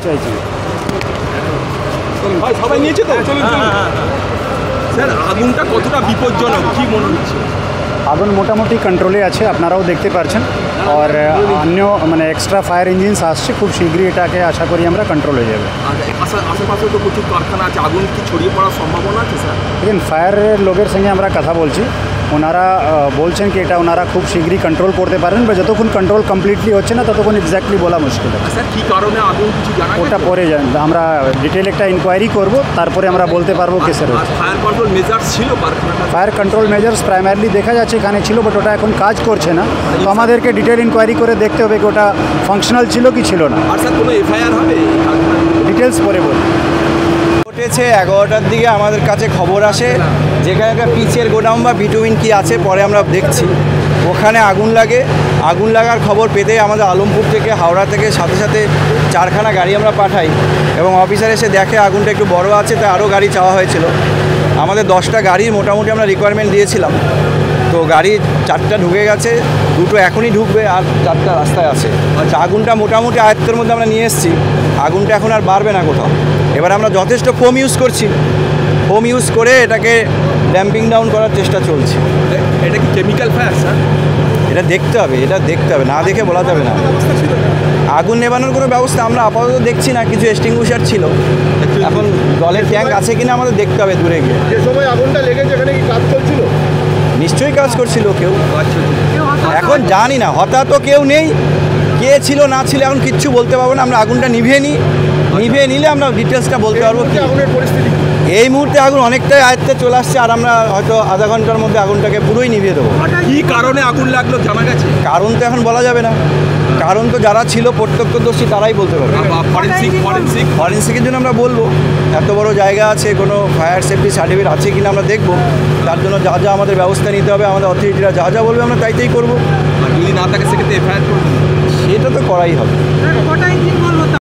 চাইছি ভাই সবাই নিয়েছে তো চলুন স্যার আগুনটা কতটা বিপজ্জনক কি মনে হচ্ছে? আগুন মোটামুটি কন্ট্রোলে আছে, আপনারাও দেখতে পাচ্ছেন। আর অন্য মানে এক্সট্রা ফায়ার ইঞ্জিনস আসছে, খুব শীঘ্রই এটাকে আশা করি আমরা কন্ট্রোল হয়ে যাবে। আশেপাশে তো প্রচুর কারখানা আছে, আগুন কি ছড়িয়ে পড়ার সম্ভাবনা আছে স্যার? দেখেন ফায়ারের লোকের সঙ্গে আমরা কথা বলছি, ওনারা বলছেন কি এটা ওনারা খুব শীঘ্রই কন্ট্রোল করতে পারেন, বা যতক্ষণ কন্ট্রোল কমপ্লিটলি হচ্ছে না ততক্ষণ এক্স্যাক্টলি বলা মুশকিল। স্যার কী কারণে আগুন কিছু জানা ওটা পরে আমরা ডিটেল একটা ইনকোয়ারি করব, তারপরে আমরা বলতে পারবো কেসের। ফায়ার কন্ট্রোল মেজার্স ছিল ফায়ার কন্ট্রোল মেজার্স প্রাইমারিলি দেখা যাচ্ছে এখানে ছিল, বাট ওটা এখন কাজ করছে না, তো আমাদেরকে ডিটেল ইনকোয়ারি করে দেখতে হবে কি ওটা ফাংশনাল ছিল কি ছিল না। আর স্যার কোনো এফআইআর হবে? ডিটেলস পরে বলবো। ঘটেছে 11টার দিকে আমাদের কাছে খবর আসে, যেখানে একটা পিচের গোডাউন বা বিটুইন কি আছে পরে আমরা দেখছি, ওখানে আগুন লাগে। আগুন লাগার খবর পেতে আমাদের আলমপুর থেকে হাওড়া থেকে সাথে সাথে 4খানা গাড়ি আমরা পাঠাই, এবং অফিসার এসে দেখে আগুনটা একটু বড় আছে, তাই আরও গাড়ি চাওয়া হয়েছিল। আমাদের 10টা গাড়ির মোটামুটি আমরা রিকোয়ারমেন্ট দিয়েছিলাম, তো গাড়ি 4টা ঢুকে গেছে, 2টো এখনই ঢুকবে আর 4টা রাস্তায় আছে। আচ্ছা, আগুনটা মোটামুটি আয়ত্তের মধ্যে আমরা নিয়ে এসেছি, আগুনটা এখন আর বাড়বে না কোথাও। এবার আমরা যথেষ্ট ফোম ইউজ করছি, ফোম ইউজ করে এটাকে ড্যাম্পিং ডাউন করার চেষ্টা চলছে। এটা কি কেমিক্যাল ফায়ার স্যার? এটা দেখতে হবে, না দেখে বলা যাবে না। আগুন নেভানোর কোনো ব্যবস্থা আমরা আপাতত দেখছি না, কিছু এক্সটিংগুইশার ছিল, এখন জলের ট্যাঙ্ক আছে কিনা আমাদের দেখতে হবে দূরে গিয়ে। যে সময় আগুনটা লেগেছে এখানে কি কাজ চলছিল? নিশ্চয়ই কাজ করছিল কেউ, এখন জানি না, হঠাৎ কেউ নেই, কে ছিল না ছিল এখন কিচ্ছু বলতে পারবো না। আমরা আগুনটা নিভিয়ে নিলে আমরা ডিটেলসটা বলতে পারবো। আগুনের পরিস্থিতি এই মুহূর্তে আগুন অনেকটাই আয়ত্তে চলে আসছে, আর আমরা হয়তো আধা ঘন্টার মধ্যে আগুনটাকে পুরোই নিভিয়ে দেবো। কি কারণে আগুন লাগলো জানা গেছে? কারণ তো এখন বলা যাবে না, কারণ তো যারা ছিল প্রত্যক্ষদর্শী তারাই বলতে পারবে। ফরেন্সিকের জন্য আমরা বলবো, এত বড় জায়গা আছে, কোনো ফায়ার সেফটি সার্টিফিকেট আছে কিনা আমরা দেখবো, তার জন্য যা যা আমাদের ব্যবস্থা নিতে হবে, আমাদের অথরিটিরা যা যা বলবে আমরা তাই করবো। আর যদি না থাকে সেক্ষেত্রে এফআইআর করবো, সেটা তো করাই হবে।